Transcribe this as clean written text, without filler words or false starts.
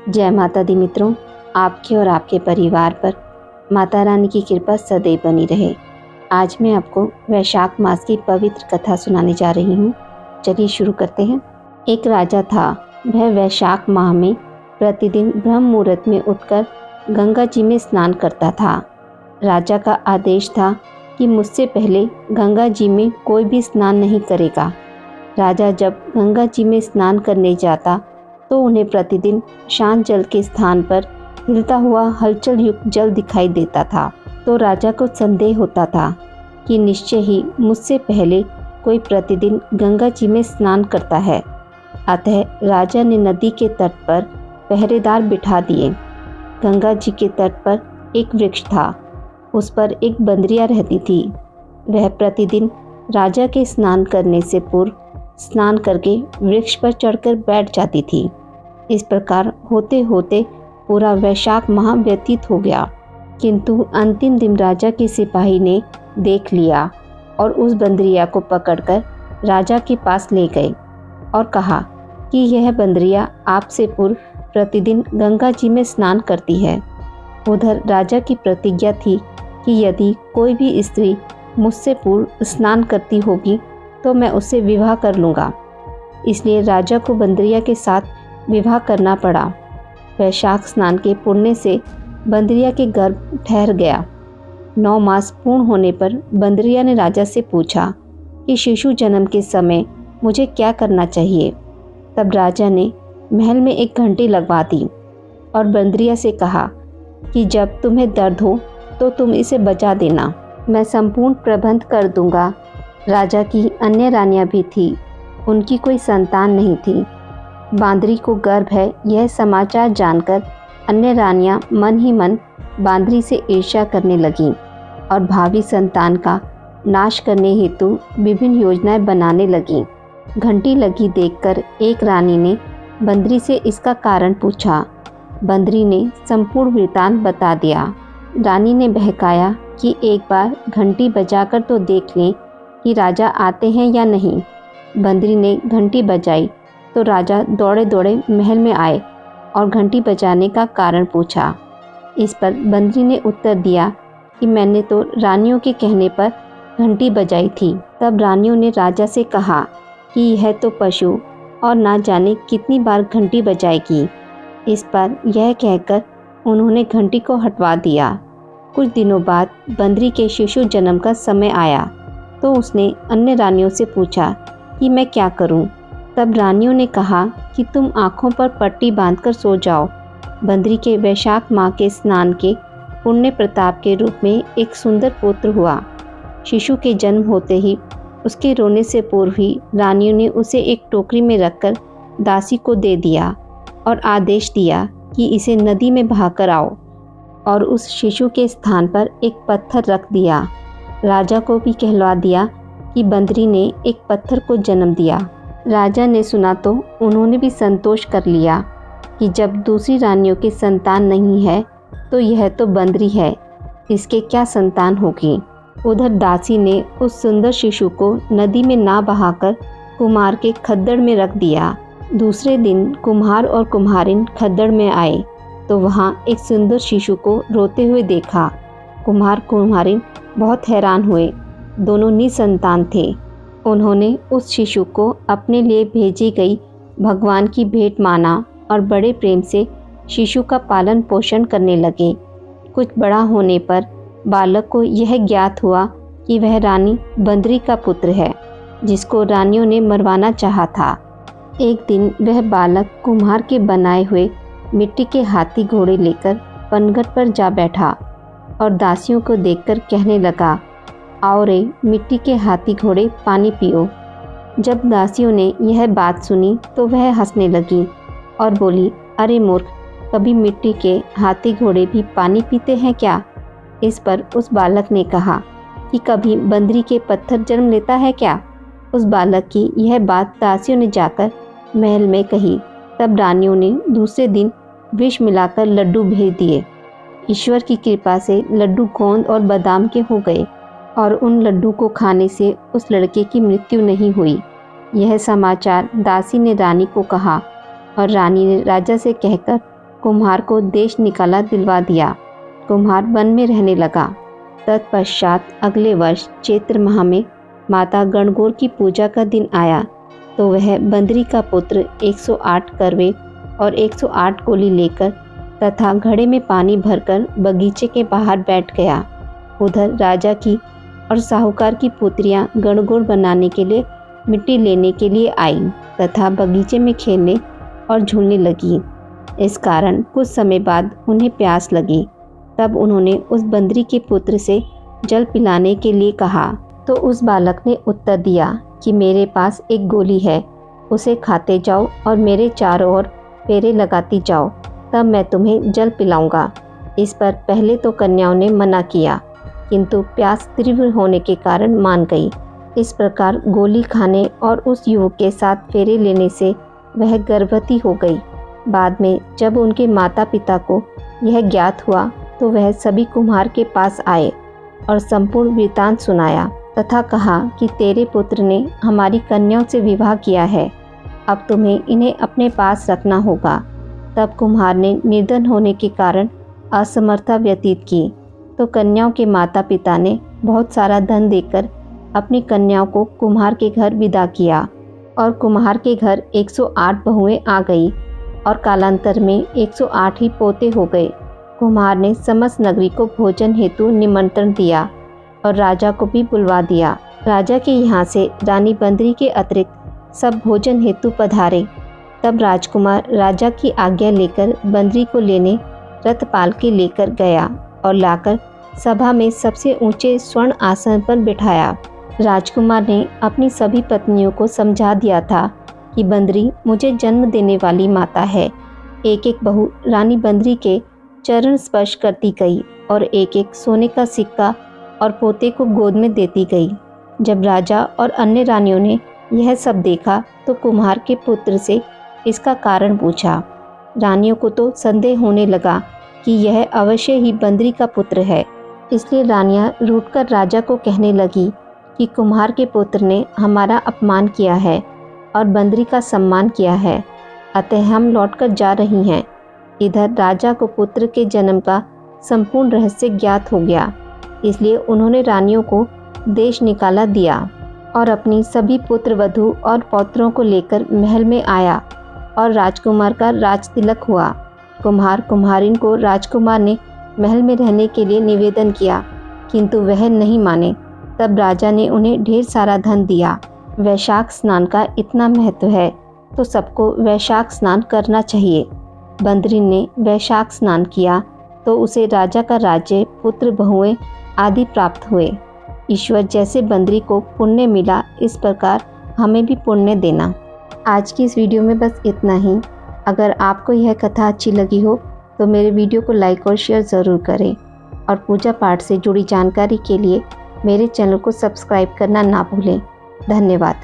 जय माता दी मित्रों, आपके और आपके परिवार पर माता रानी की कृपा सदैव बनी रहे। आज मैं आपको वैशाख मास की पवित्र कथा सुनाने जा रही हूँ। चलिए शुरू करते हैं। एक राजा था। वह वैशाख माह में प्रतिदिन ब्रह्म मुहूर्त में उठकर गंगा जी में स्नान करता था। राजा का आदेश था कि मुझसे पहले गंगा जी में कोई भी स्नान नहीं करेगा। राजा जब गंगा जी में स्नान करने जाता तो उन्हें प्रतिदिन शांत जल के स्थान पर हिलता हुआ हलचल युक्त जल दिखाई देता था। तो राजा को संदेह होता था कि निश्चय ही मुझसे पहले कोई प्रतिदिन गंगा जी में स्नान करता है। अतः राजा ने नदी के तट पर पहरेदार बिठा दिए। गंगा जी के तट पर एक वृक्ष था। उस पर एक बंदरिया रहती थी। वह प्रतिदिन राजा के स्नान करने से पूर्व स्नान करके वृक्ष पर चढ़कर बैठ जाती थी। इस प्रकार होते होते पूरा वैशाख माह व्यतीत हो गया, किंतु अंतिम दिन राजा के सिपाही ने देख लिया और उस बंदरिया को पकड़कर राजा के पास ले गए और कहा कि यह बंदरिया आपसे पूर्व प्रतिदिन गंगा जी में स्नान करती है। उधर राजा की प्रतिज्ञा थी कि यदि कोई भी स्त्री मुझसे पूर्व स्नान करती होगी तो मैं उससे विवाह कर लूँगा। इसलिए राजा को बंदरिया के साथ विवाह करना पड़ा। वैशाख स्नान के पुण्य से बंदरिया के गर्भ ठहर गया। 9 मास पूर्ण होने पर बंदरिया ने राजा से पूछा कि शिशु जन्म के समय मुझे क्या करना चाहिए। तब राजा ने महल में एक घंटी लगवा दी और बंदरिया से कहा कि जब तुम्हें दर्द हो तो तुम इसे बजा देना, मैं संपूर्ण प्रबंध कर दूंगा। राजा की अन्य रानियां भी थी, उनकी कोई संतान नहीं थी। बांदरी को गर्भ है यह समाचार जानकर अन्य रानियां मन ही मन बांदरी से ईर्ष्या करने लगीं और भावी संतान का नाश करने हेतु विभिन्न योजनाएं बनाने लगीं। घंटी लगी देखकर एक रानी ने बंदरी से इसका कारण पूछा। बंदरी ने संपूर्ण वृतांत बता दिया। रानी ने बहकाया कि एक बार घंटी बजाकर तो देख लें कि राजा आते हैं या नहीं। बंदरी ने घंटी बजाई तो राजा दौड़े दौड़े महल में आए और घंटी बजाने का कारण पूछा। इस पर बंदरी ने उत्तर दिया कि मैंने तो रानियों के कहने पर घंटी बजाई थी। तब रानियों ने राजा से कहा कि यह तो पशु और ना जाने कितनी बार घंटी बजाएगी। इस पर यह कहकर उन्होंने घंटी को हटवा दिया। कुछ दिनों बाद बंदरी के शिशु जन्म का समय आया तो उसने अन्य रानियों से पूछा कि मैं क्या करूं। तब रानियों ने कहा कि तुम आँखों पर पट्टी बांधकर सो जाओ। बंदरी के वैशाख माह के स्नान के पुण्य प्रताप के रूप में एक सुंदर पुत्र हुआ। शिशु के जन्म होते ही उसके रोने से पूर्व ही रानियों ने उसे एक टोकरी में रखकर दासी को दे दिया और आदेश दिया कि इसे नदी में बहाकर आओ और उस शिशु के स्थान पर एक पत्थर रख दिया। राजा को भी कहलवा दिया कि बंदरी ने एक पत्थर को जन्म दिया। राजा ने सुना तो उन्होंने भी संतोष कर लिया कि जब दूसरी रानियों की संतान नहीं है तो यह तो बंदरी है, इसके क्या संतान होगी। उधर दासी ने उस सुंदर शिशु को नदी में ना बहाकर कुम्हार के खद्दड़ में रख दिया। दूसरे दिन कुम्हार और कुम्हारिन खद्दड़ में आए तो वहाँ एक सुंदर शिशु को रोते हुए देखा। कुम्हार कुम्हारिन बहुत हैरान हुए। दोनों निसंतान थे। उन्होंने उस शिशु को अपने लिए भेजी गई भगवान की भेंट माना और बड़े प्रेम से शिशु का पालन पोषण करने लगे। कुछ बड़ा होने पर बालक को यह ज्ञात हुआ कि वह रानी बंदरी का पुत्र है, जिसको रानियों ने मरवाना चाहा था। एक दिन वह बालक कुम्हार के बनाए हुए मिट्टी के हाथी घोड़े लेकर पनघट पर जा बैठा और दासियों को देखकर कहने लगा, आओ रे मिट्टी के हाथी घोड़े पानी पियो। जब दासियों ने यह बात सुनी तो वह हंसने लगी और बोली, अरे मूर्ख, कभी मिट्टी के हाथी घोड़े भी पानी पीते हैं क्या। इस पर उस बालक ने कहा कि कभी बंदरी के पत्थर जन्म लेता है क्या। उस बालक की यह बात दासियों ने जाकर महल में कही। तब रानियों ने दूसरे दिन विष मिलाकर लड्डू भेज दिए। ईश्वर की कृपा से लड्डू गोंद और बादाम के हो गए और उन लड्डू को खाने से उस लड़के की मृत्यु नहीं हुई। यह समाचार दासी ने रानी को कहा और रानी ने राजा से कहकर कुम्हार को देश निकाला दिलवा दिया। कुम्हार वन में रहने लगा। तत्पश्चात अगले वर्ष चैत्र माह में माता गणगौर की पूजा का दिन आया तो वह बंदरी का पुत्र 108 करवे और 108 गोली लेकर तथा घड़े में पानी भरकर बगीचे के बाहर बैठ गया। उधर राजा की और साहूकार की पुत्रियां गणगौर बनाने के लिए मिट्टी लेने के लिए आईं तथा बगीचे में खेलने और झूलने लगी। इस कारण कुछ समय बाद उन्हें प्यास लगी। तब उन्होंने उस बंदरी के पुत्र से जल पिलाने के लिए कहा तो उस बालक ने उत्तर दिया कि मेरे पास एक गोली है, उसे खाते जाओ और मेरे चारों ओर फेरे लगाती जाओ, तब मैं तुम्हें जल पिलाऊंगा। इस पर पहले तो कन्याओं ने मना किया, किंतु प्यास तीव्र होने के कारण मान गई। इस प्रकार गोली खाने और उस युवक के साथ फेरे लेने से वह गर्भवती हो गई। बाद में जब उनके माता पिता को यह ज्ञात हुआ तो वह सभी कुम्हार के पास आए और संपूर्ण वृत्तांत सुनाया तथा कहा कि तेरे पुत्र ने हमारी कन्याओं से विवाह किया है, अब तुम्हें इन्हें अपने पास रखना होगा। तब कुम्हार ने निर्धन होने के कारण असमर्थता व्यतीत की तो कन्याओं के माता पिता ने बहुत सारा धन देकर अपनी कन्याओं को कुम्हार के घर विदा किया और कुम्हार के घर 108 बहुएं आ गई और कालांतर में 108 ही पोते हो गए। कुम्हार ने समस्त नगरी को भोजन हेतु निमंत्रण दिया और राजा को भी बुलवा दिया। राजा के यहाँ से रानी बंदरी के अतिरिक्त सब भोजन हेतु पधारे। तब राजकुमार राजा की आज्ञा लेकर बंदरी को लेने रथपाल के लेकर गया और लाकर सभा में सबसे ऊंचे स्वर्ण आसन पर बिठाया। राजकुमार ने अपनी सभी पत्नियों को समझा दिया था कि बंदरी मुझे जन्म देने वाली माता है। एक एक बहू रानी बंदरी के चरण स्पर्श करती गई और एक एक सोने का सिक्का और पोते को गोद में देती गई। जब राजा और अन्य रानियों ने यह सब देखा तो कुम्हार के पुत्र से इसका कारण पूछा। रानियों को तो संदेह होने लगा कि यह अवश्य ही बंदरी का पुत्र है, इसलिए रानियां रूठकर राजा को कहने लगी कि कुम्हार के पुत्र ने हमारा अपमान किया है और बंदरी का सम्मान किया है, अतः हम लौटकर जा रही हैं। इधर राजा को पुत्र के जन्म का संपूर्ण रहस्य ज्ञात हो गया, इसलिए उन्होंने रानियों को देश निकाला दिया और अपनी सभी पुत्र वधू और पौत्रों को लेकर महल में आया और राजकुमार का राज तिलक हुआ। कुम्हार कुम्हारिन को राजकुमार ने महल में रहने के लिए निवेदन किया, किंतु वह नहीं माने। तब राजा ने उन्हें ढेर सारा धन दिया। वैशाख स्नान का इतना महत्व है तो सबको वैशाख स्नान करना चाहिए। बंदरी ने वैशाख स्नान किया तो उसे राजा का राज्य, पुत्र, बहुएं आदि प्राप्त हुए। ईश्वर जैसे बंदरी को पुण्य मिला, इस प्रकार हमें भी पुण्य देना। आज की इस वीडियो में बस इतना ही। अगर आपको यह कथा अच्छी लगी हो तो मेरे वीडियो को लाइक और शेयर ज़रूर करें और पूजा पाठ से जुड़ी जानकारी के लिए मेरे चैनल को सब्सक्राइब करना ना भूलें। धन्यवाद।